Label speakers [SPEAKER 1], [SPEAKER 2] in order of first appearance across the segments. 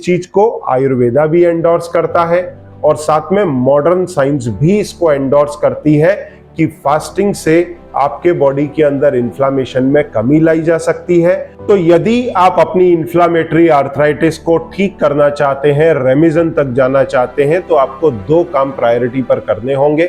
[SPEAKER 1] चीज को आयुर्वेदा भी एंडोर्स करता है और साथ में मॉडर्न साइंस भी इसको एंडोर्स करती है कि फास्टिंग से आपके बॉडी के अंदर इन्फ्लामेशन में कमी लाई जा सकती है। तो यदि आप अपनी इन्फ्लामेटरी आर्थराइटिस को ठीक करना चाहते हैं, रेमिशन तक जाना चाहते हैं, तो आपको दो काम प्रायोरिटी पर करने होंगे।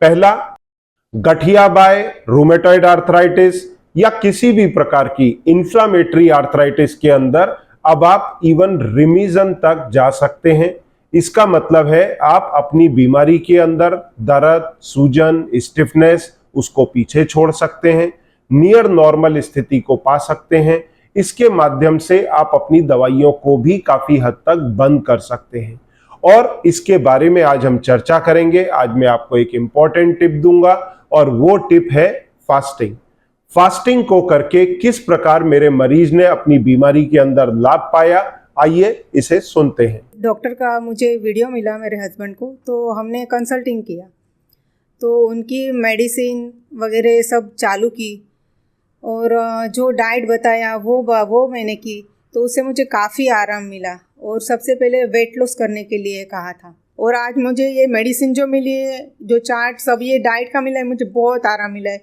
[SPEAKER 1] पहला, गठिया बाय रूमेटॉइड आर्थराइटिस या किसी भी प्रकार की इन्फ्लामेटरी आर्थराइटिस के अंदर अब आप इवन रिमिशन तक जा सकते हैं। इसका मतलब है आप अपनी बीमारी के अंदर दर्द, सूजन, स्टिफनेस उसको पीछे छोड़ सकते हैं, नियर नॉर्मल स्थिति को पा सकते हैं। इसके माध्यम से आप अपनी दवाइयों को भी काफी हद तक बंद कर सकते हैं और इसके बारे में आज हम चर्चा करेंगे। आज मैं आपको एक इंपॉर्टेंट टिप दूंगा और वो टिप है फास्टिंग। फास्टिंग को करके किस प्रकार मेरे मरीज ने अपनी बीमारी के अंदर लाभ पाया, आइए इसे सुनते हैं।
[SPEAKER 2] डॉक्टर का मुझे वीडियो मिला मेरे हस्बैंड को, तो हमने कंसल्टिंग किया, तो उनकी मेडिसिन वगैरह सब चालू की और जो डाइट बताया वो मैंने की, तो उससे मुझे काफ़ी आराम मिला। और सबसे पहले वेट लॉस करने के लिए कहा था और आज मुझे ये मेडिसिन जो मिली है, जो चार्ट सब ये डाइट का मिला है, मुझे बहुत आराम मिला है।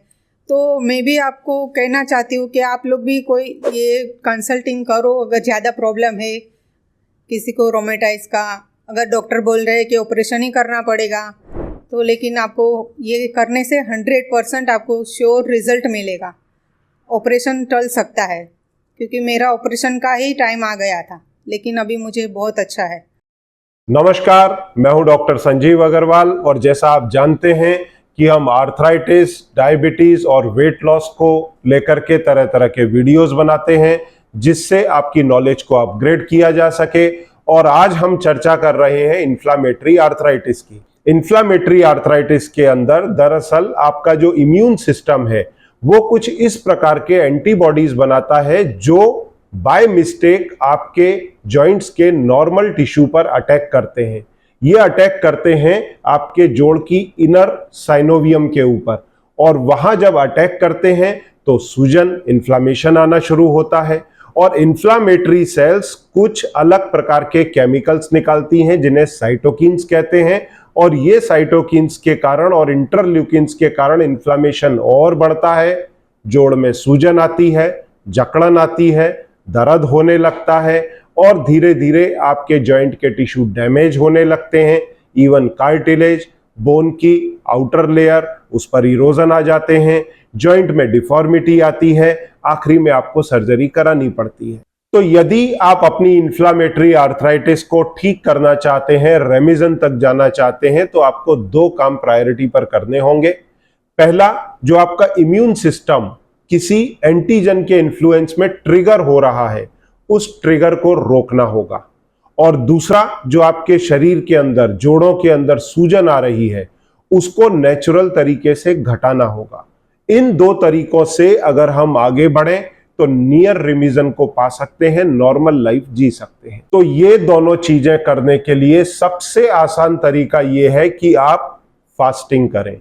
[SPEAKER 2] तो मैं भी आपको कहना चाहती हूँ कि आप लोग भी कोई ये कंसल्टिंग करो। अगर ज़्यादा प्रॉब्लम है किसी को रोमेटाइटिस का, अगर डॉक्टर बोल रहे हैं कि ऑपरेशन ही करना पड़ेगा, तो लेकिन आपको ये करने से 100% आपको श्योर रिजल्ट मिलेगा। ऑपरेशन टल सकता है क्योंकि मेरा ऑपरेशन का ही टाइम आ गया था, लेकिन अभी मुझे बहुत अच्छा है।
[SPEAKER 1] नमस्कार, मैं हूं डॉक्टर संजीव अग्रवाल और जैसा आप जानते हैं कि हम आर्थराइटिस, डायबिटीज और वेट लॉस को लेकर के तरह तरह के वीडियोस बनाते हैं जिससे आपकी नॉलेज को अपग्रेड किया जा सके। और आज हम चर्चा कर रहे हैं इन्फ्लामेटरी आर्थराइटिस की। इन्फ्लामेटरी आर्थराइटिस के अंदर दरअसल आपका जो इम्यून सिस्टम है वो कुछ इस प्रकार के एंटीबॉडीज बनाता है जो बाय मिस्टेक आपके जॉइंट्स के नॉर्मल टिश्यू पर अटैक करते हैं। ये अटैक करते हैं आपके जोड़ की इनर साइनोवियम के ऊपर और वहां जब अटैक करते हैं तो सूजन, इन्फ्लामेशन आना शुरू होता है और इन्फ्लामेटरी सेल्स कुछ अलग प्रकार के केमिकल्स निकालती हैं जिन्हें साइटोकिन्स कहते हैं और ये साइटोकिन्स के कारण और इंटरल्यूकिन्स के कारण इन्फ्लामेशन और बढ़ता है, जोड़ में सूजन आती है, जकड़न आती है, दर्द होने लगता है और धीरे धीरे आपके जॉइंट के टिश्यू डैमेज होने लगते हैं। इवन कार्टिलेज, बोन की आउटर लेयर, उस पर इरोजन आ जाते हैं, जॉइंट में डिफॉर्मिटी आती है, आखिरी में आपको सर्जरी करानी पड़ती है। तो यदि आप अपनी इन्फ्लामेटरी आर्थराइटिस को ठीक करना चाहते हैं, रेमिशन तक जाना चाहते हैं, तो आपको दो काम प्रायोरिटी पर करने होंगे। पहला, जो आपका इम्यून सिस्टम किसी एंटीजन के इन्फ्लुएंस में ट्रिगर हो रहा है उस ट्रिगर को रोकना होगा और दूसरा, जो आपके शरीर के अंदर, जोड़ों के अंदर सूजन आ रही है उसको नेचुरल तरीके से घटाना होगा। इन दो तरीकों से अगर हम आगे बढ़ें तो नियर रिमिशन को पा सकते हैं, नॉर्मल लाइफ जी सकते हैं। तो ये दोनों चीजें करने के लिए सबसे आसान तरीका ये है कि आप फास्टिंग करें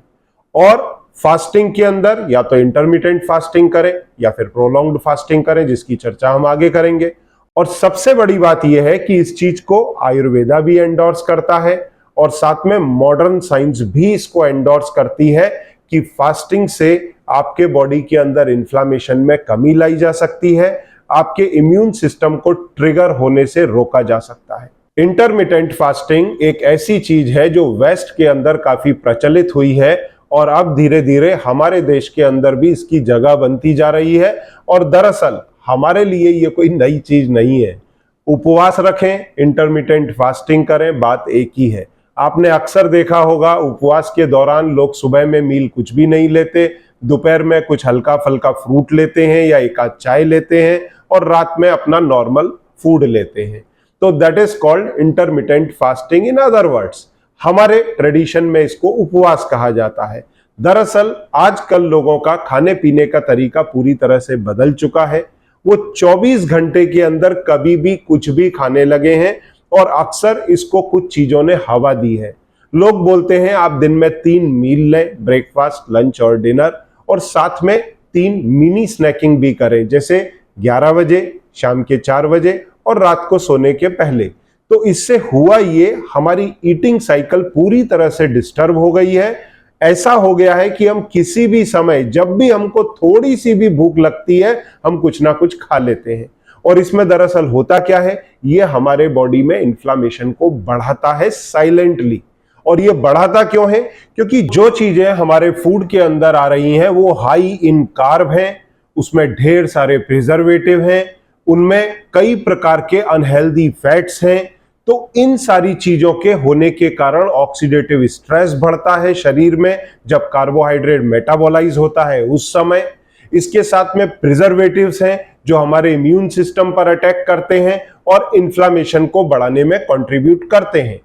[SPEAKER 1] और फास्टिंग के अंदर या तो इंटरमिटेंट फास्टिंग करें या फिर प्रोलॉन्ग्ड फास्टिंग करें, जिसकी चर्चा हम आगे करेंगे। और सबसे बड़ी बात यह है कि इस चीज को आयुर्वेदा भी एंडोर्स करता है और साथ में मॉडर्न साइंस भी इसको एंडोर्स करती है कि फास्टिंग से आपके बॉडी के अंदर इन्फ्लामेशन में कमी लाई जा सकती है, आपके इम्यून सिस्टम को ट्रिगर होने से रोका जा सकता है। इंटरमिटेंट फास्टिंग एक ऐसी चीज है जो वेस्ट के अंदर काफी प्रचलित हुई है और अब धीरे धीरे हमारे देश के अंदर भी इसकी जगह बनती जा रही है और दरअसल हमारे लिए ये कोई नई चीज नहीं है। उपवास रखें, इंटरमिटेंट फास्टिंग करें, बात एक ही है। आपने अक्सर देखा होगा उपवास के दौरान लोग सुबह में मील कुछ भी नहीं लेते, दोपहर में कुछ हल्का फल्का फ्रूट लेते हैं या एक आध चाय लेते हैं और रात में अपना नॉर्मल फूड लेते हैं। तो that is called intermittent fasting. In other words, हमारे ट्रेडिशन में इसको उपवास कहा जाता है। दरअसल आजकल लोगों का खाने पीने का तरीका पूरी तरह से बदल चुका है। वो 24 घंटे के अंदर कभी भी कुछ भी खाने लगे हैं और अक्सर इसको कुछ चीजों ने हवा दी है। लोग बोलते हैं आप दिन में 3 मील लें, ब्रेकफास्ट, लंच और डिनर, और साथ में 3 मिनी स्नैकिंग भी करें, जैसे 11 बजे, शाम के 4 बजे और रात को सोने के पहले। तो इससे हुआ ये, हमारी ईटिंग साइकिल पूरी तरह से डिस्टर्ब हो गई है। ऐसा हो गया है कि हम किसी भी समय, जब भी हमको थोड़ी सी भी भूख लगती है, हम कुछ ना कुछ खा लेते हैं। और इसमें दरअसल होता क्या है, ये हमारे बॉडी में इन्फ्लामेशन को बढ़ाता है साइलेंटली। और ये बढ़ाता क्यों है? क्योंकि जो चीजें हमारे फूड के अंदर आ रही हैं वो हाई इन कार्ब हैं, उसमें ढेर सारे प्रिजर्वेटिव हैं, उनमें कई प्रकार के अनहेल्दी फैट्स हैं। तो इन सारी चीजों के होने के कारण ऑक्सीडेटिव स्ट्रेस बढ़ता है शरीर में जब कार्बोहाइड्रेट मेटाबॉलाइज होता है उस समय। इसके साथ में प्रिजर्वेटिव्स हैं जो हमारे इम्यून सिस्टम पर अटैक करते हैं और इन्फ्लामेशन को बढ़ाने में कंट्रीब्यूट करते हैं।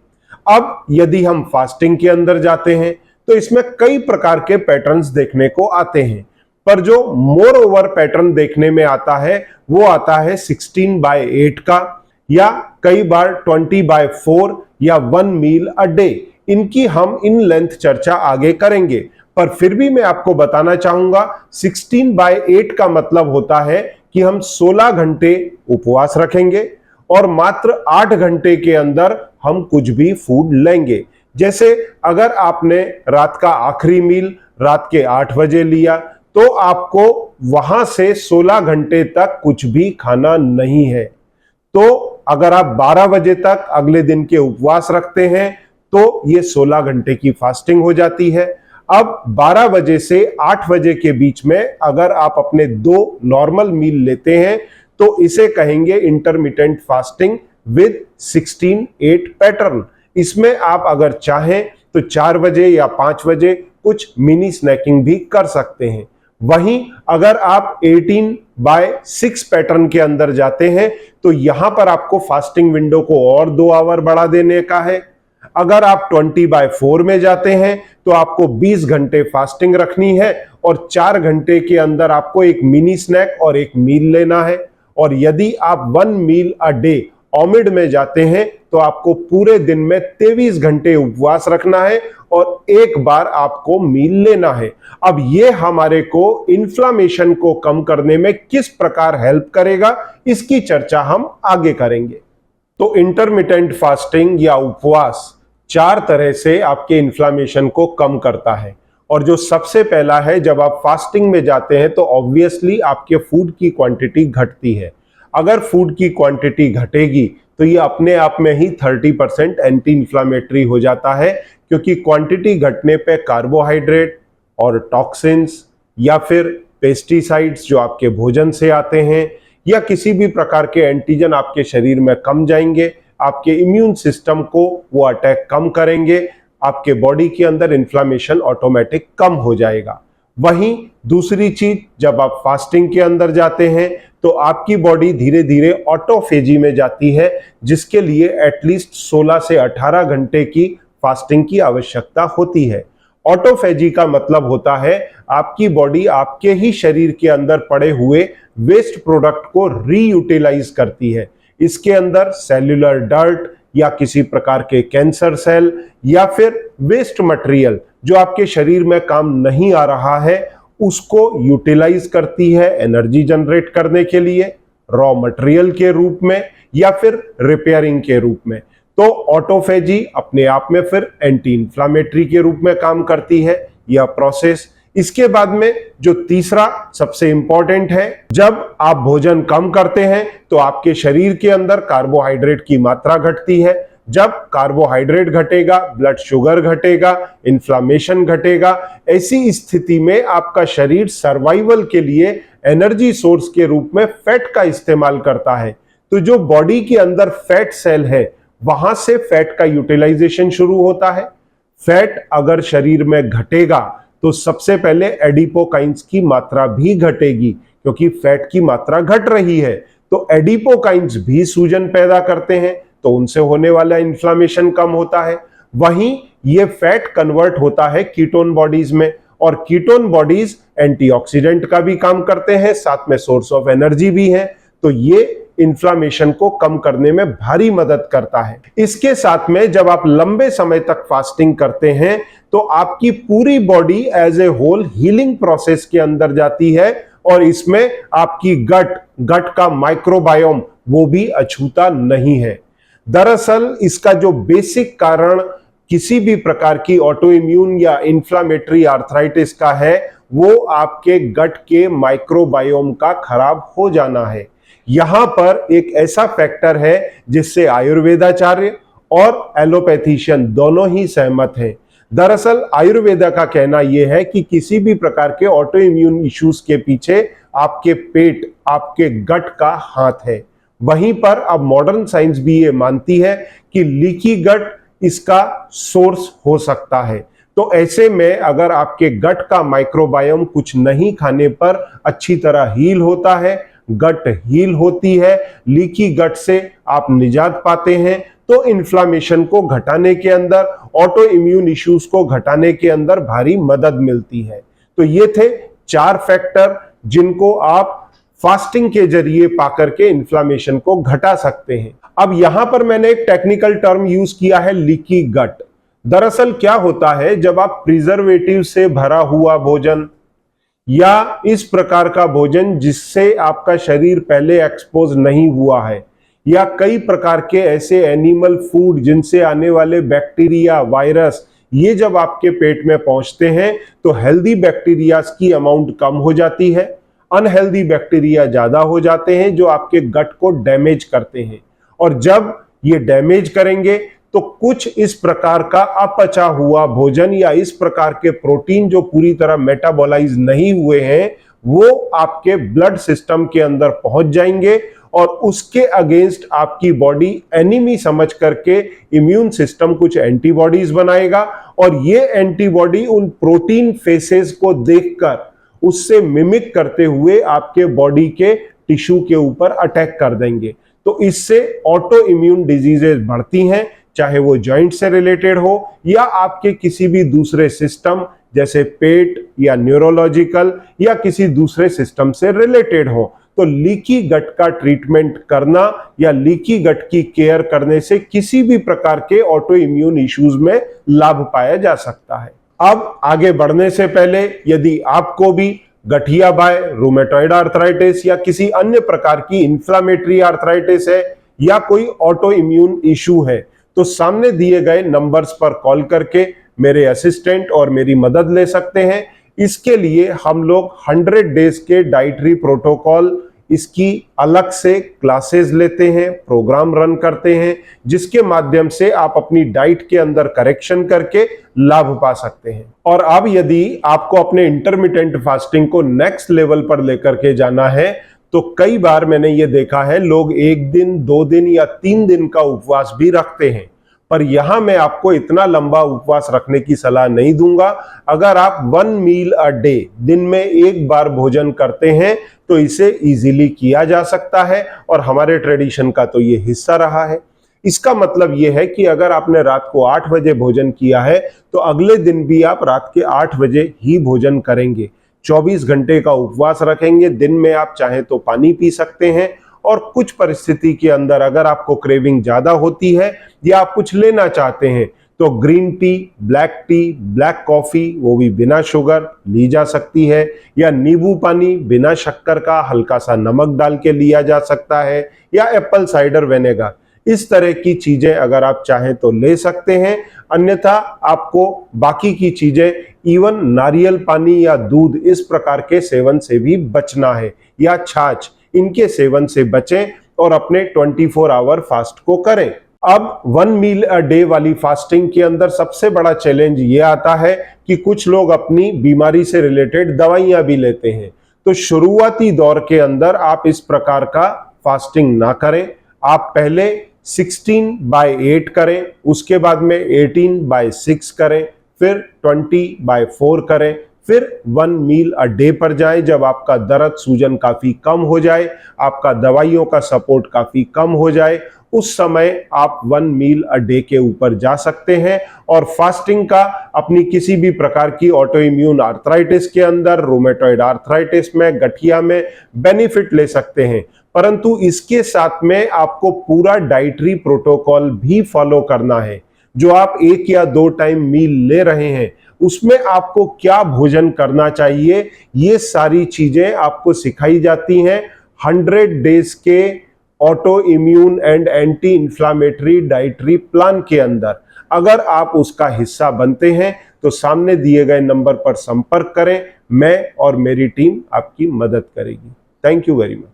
[SPEAKER 1] अब यदि हम फास्टिंग के अंदर जाते हैं तो इसमें कई प्रकार के पैटर्न्स देखने को आते हैं, पर जो मोर ओवर पैटर्न देखने में आता है वो आता है 16/8 का, या कई बार 20/4 या 1 मील अ डे। इनकी हम इन लेंथ चर्चा आगे करेंगे, पर फिर भी मैं आपको बताना चाहूंगा 16/8 का मतलब होता है कि हम 16 घंटे उपवास रखेंगे और मात्र 8 घंटे के अंदर हम कुछ भी फूड लेंगे। जैसे अगर आपने रात का आखिरी मील रात के 8 बजे लिया तो आपको वहां से 16 घंटे तक कुछ भी खाना नहीं है। तो अगर आप 12 बजे तक अगले दिन के उपवास रखते हैं तो ये 16 घंटे की फास्टिंग हो जाती है। अब 12 बजे से 8 बजे के बीच में अगर आप अपने 2 नॉर्मल मील लेते हैं तो इसे कहेंगे इंटरमिटेंट फास्टिंग विद 16/8 पैटर्न। इसमें आप अगर चाहें तो 4 बजे या 5 बजे कुछ मिनी स्नैकिंग भी कर सकते हैं। वहीं अगर आप 18/6 पैटर्न के अंदर जाते हैं तो यहां पर आपको फास्टिंग विंडो को और 2 आवर बढ़ा देने का है। अगर आप 20/4 में जाते हैं तो आपको 20 घंटे फास्टिंग रखनी है और 4 घंटे के अंदर आपको एक मिनी स्नैक और एक मील लेना है। और यदि आप 1 मील अ डे ओमिड में जाते हैं तो आपको पूरे दिन में 23 घंटे उपवास रखना है और एक बार आपको मील लेना है। अब ये हमारे को इन्फ्लामेशन को कम करने में किस प्रकार हेल्प करेगा, इसकी चर्चा हम आगे करेंगे। तो इंटरमिटेंट फास्टिंग या उपवास 4 तरह से आपके इन्फ्लामेशन को कम करता है। और जो सबसे पहला है, जब आप फास्टिंग में जाते हैं तो ऑब्वियसली आपके फूड की क्वांटिटी घटती है। अगर फूड की क्वांटिटी घटेगी तो ये अपने आप में ही 30% एंटी इन्फ्लामेटरी हो जाता है, क्योंकि क्वांटिटी घटने पे कार्बोहाइड्रेट और टॉक्सिन्स या फिर पेस्टिसाइड्स जो आपके भोजन से आते हैं या किसी भी प्रकार के एंटीजन आपके शरीर में कम जाएंगे, आपके इम्यून सिस्टम को वो अटैक कम करेंगे, आपके बॉडी के अंदर इन्फ्लामेशन ऑटोमेटिक कम हो जाएगा। वहीं दूसरी चीज, जब आप फास्टिंग के अंदर जाते हैं तो आपकी बॉडी धीरे धीरे ऑटोफेजी में जाती है, जिसके लिए एटलीस्ट 16 से 18 घंटे की फास्टिंग की आवश्यकता होती है। ऑटोफेजी का मतलब होता है आपकी बॉडी आपके ही शरीर के अंदर पड़े हुए वेस्ट प्रोडक्ट को रीयूटिलाइज करती है। इसके अंदर सेल्यूलर डर्ट या किसी प्रकार के कैंसर सेल या फिर वेस्ट मटेरियल जो आपके शरीर में काम नहीं आ रहा है उसको यूटिलाइज करती है एनर्जी जनरेट करने के लिए, रॉ मटेरियल के रूप में या फिर रिपेयरिंग के रूप में। तो ऑटोफेजी अपने आप में फिर एंटी इंफ्लामेटरी के रूप में काम करती है यह प्रोसेस। इसके बाद में जो तीसरा सबसे इंपॉर्टेंट है, जब आप भोजन कम करते हैं तो आपके शरीर के अंदर कार्बोहाइड्रेट की मात्रा घटती है। जब कार्बोहाइड्रेट घटेगा, ब्लड शुगर घटेगा, इन्फ्लामेशन घटेगा। ऐसी स्थिति में आपका शरीर सर्वाइवल के लिए एनर्जी सोर्स के रूप में फैट का इस्तेमाल करता है। तो जो बॉडी के अंदर फैट सेल है वहां से फैट का यूटिलाइजेशन शुरू होता है। फैट अगर शरीर में घटेगा तो सबसे पहले एडिपोकाइंस की मात्रा भी घटेगी, क्योंकि फैट की मात्रा घट रही है तो एडिपोकाइंस भी सूजन पैदा करते हैं, तो उनसे होने वाला इन्फ्लामेशन कम होता है। वहीं ये फैट कन्वर्ट होता है कीटोन बॉडीज में, और कीटोन बॉडीज एंटीऑक्सीडेंट का भी काम करते हैं, साथ में सोर्स ऑफ एनर्जी भी है, तो ये इन्फ्लामेशन को कम करने में भारी मदद करता है। इसके साथ में जब आप लंबे समय तक फास्टिंग करते हैं तो आपकी पूरी body as a whole healing process के अंदर जाती है, और इसमें आपकी गट का माइक्रोबायोम वो भी अछूता नहीं है। दरअसल इसका जो बेसिक कारण किसी भी प्रकार की ऑटो इम्यून या इन्फ्लामेटरी आर्थराइटिस का है वो आपके गट के माइक्रोबायोम का खराब हो जाना है। यहां पर एक ऐसा फैक्टर है जिससे आयुर्वेदाचार्य और एलोपैथीशियन दोनों ही सहमत हैं। दरअसल आयुर्वेदा का कहना यह है कि किसी भी प्रकार के ऑटो इम्यून इश्यूज के पीछे आपके पेट, आपके गट का हाथ है। वहीं पर अब मॉडर्न साइंस भी ये मानती है कि लीकी गट इसका सोर्स हो सकता है। तो ऐसे में अगर आपके गट का माइक्रोबायोम कुछ नहीं खाने पर अच्छी तरह हील होता है, गट हील होती है, लीकी गट से आप निजात पाते हैं, तो इन्फ्लामेशन को घटाने के अंदर, ऑटो इम्यून इश्यूज को घटाने के अंदर भारी मदद मिलती है। तो ये थे 4 फैक्टर जिनको आप फास्टिंग के जरिए पाकर के इन्फ्लामेशन को घटा सकते हैं। अब यहां पर मैंने एक टेक्निकल टर्म यूज किया है, लीकी गट। दरअसल क्या होता है, जब आप प्रिजर्वेटिव से भरा हुआ भोजन या इस प्रकार का भोजन जिससे आपका शरीर पहले एक्सपोज नहीं हुआ है, या कई प्रकार के ऐसे एनिमल फूड जिनसे आने वाले बैक्टीरिया, वायरस, ये जब आपके पेट में पहुंचते हैं तो हेल्दी बैक्टीरियाज की अमाउंट कम हो जाती है, अनहेल्दी बैक्टीरिया ज्यादा हो जाते हैं जो आपके गट को डैमेज करते हैं। और जब ये डैमेज करेंगे तो कुछ इस प्रकार का अपचा हुआ भोजन या इस प्रकार के प्रोटीन जो पूरी तरह मेटाबॉलाइज नहीं हुए हैं वो आपके ब्लड सिस्टम के अंदर पहुंच जाएंगे और उसके अगेंस्ट आपकी बॉडी एनिमी समझ करके इम्यून सिस्टम कुछ एंटीबॉडीज बनाएगा और ये एंटीबॉडी उन प्रोटीन फेसेस को देखकर उससे मिमिक करते हुए आपके बॉडी के टिश्यू के ऊपर अटैक कर देंगे। तो इससे ऑटो इम्यून डिजीजेस बढ़ती हैं, चाहे वो जॉइंट से रिलेटेड हो या आपके किसी भी दूसरे सिस्टम जैसे पेट या न्यूरोलॉजिकल या किसी दूसरे सिस्टम से रिलेटेड हो। तो लीकी गट का ट्रीटमेंट करना या लीकी गट की केयर करने से किसी भी प्रकार के ऑटो इम्यून इश्यूज में लाभ पाया जा सकता है। अब आगे बढ़ने से पहले यदि आपको भी गठिया बाय, रूमेटॉइड आर्थराइटिस या किसी अन्य प्रकार की इंफ्लेमेटरी आर्थराइटिस है या कोई ऑटो इम्यून इश्यू है तो सामने दिए गए नंबर्स पर कॉल करके मेरे असिस्टेंट और मेरी मदद ले सकते हैं। इसके लिए हम लोग 100 डेज के डाइटरी प्रोटोकॉल, इसकी अलग से क्लासेस लेते हैं, प्रोग्राम रन करते हैं जिसके माध्यम से आप अपनी डाइट के अंदर करेक्शन करके लाभ पा सकते हैं। और अब यदि आपको अपने इंटरमिटेंट फास्टिंग को नेक्स्ट लेवल पर लेकर के जाना है तो कई बार मैंने ये देखा है लोग 1 दिन, 2 दिन या 3 दिन का उपवास भी रखते हैं, पर यहां मैं आपको इतना लंबा उपवास रखने की सलाह नहीं दूंगा। अगर आप 1 मील अ डे, दिन में 1 बार भोजन करते हैं तो इसे इजीली किया जा सकता है और हमारे ट्रेडिशन का तो ये हिस्सा रहा है। इसका मतलब ये है कि अगर आपने रात को 8 बजे भोजन किया है तो अगले दिन भी आप रात के 8 बजे ही भोजन करेंगे। 24 घंटे का उपवास रखेंगे। दिन में आप चाहे तो पानी पी सकते हैं और कुछ परिस्थिति के अंदर अगर आपको क्रेविंग ज्यादा होती है या आप कुछ लेना चाहते हैं तो ग्रीन टी, ब्लैक कॉफी, वो भी बिना शुगर ली जा सकती है, या नींबू पानी बिना शक्कर का हल्का सा नमक डाल के लिया जा सकता है, या एप्पल साइडर विनेगर। इस तरह की चीजें अगर आप चाहें तो ले सकते हैं। अन्यथा आपको बाकी की चीजें, इवन नारियल पानी या दूध, इस प्रकार के सेवन से भी बचना है, या छाछ, इनके सेवन से बचें और अपने 24 आवर फास्ट को करें। अब 1 मील अ डे वाली फास्टिंग के अंदर सबसे बड़ा चैलेंज ये आता है कि कुछ लोग अपनी बीमारी से रिलेटेड दवाइयां भी लेते हैं। तो शुरुआती दौर के अंदर आप इस प्रकार का फास्टिंग ना करें। आप पहले 16/8 करें, उसके बाद में 18/6 करें, फिर 20/4 करें, फिर 1 मील अ डे पर जाएं। जब आपका दर्द, सूजन काफी कम हो जाए, आपका दवाइयों का सपोर्ट काफी कम हो जाए, उस समय आप 1 मील अ डे के ऊपर जा सकते हैं और फास्टिंग का अपनी किसी भी प्रकार की ऑटो इम्यून आर्थराइटिस के अंदर, रूमेटॉइड आर्थराइटिस में, गठिया में बेनिफिट ले सकते हैं। परंतु इसके साथ में आपको पूरा डाइटरी प्रोटोकॉल भी फॉलो करना है। जो आप 1 या 2 टाइम मील ले रहे हैं उसमें आपको क्या भोजन करना चाहिए, ये सारी चीजें आपको सिखाई जाती हैं 100 डेज के auto immune and anti inflammatory dietary plan के अंदर। अगर आप उसका हिस्सा बनते हैं तो सामने दिए गए नंबर पर संपर्क करें, मैं और मेरी टीम आपकी मदद करेगी। Thank you very much.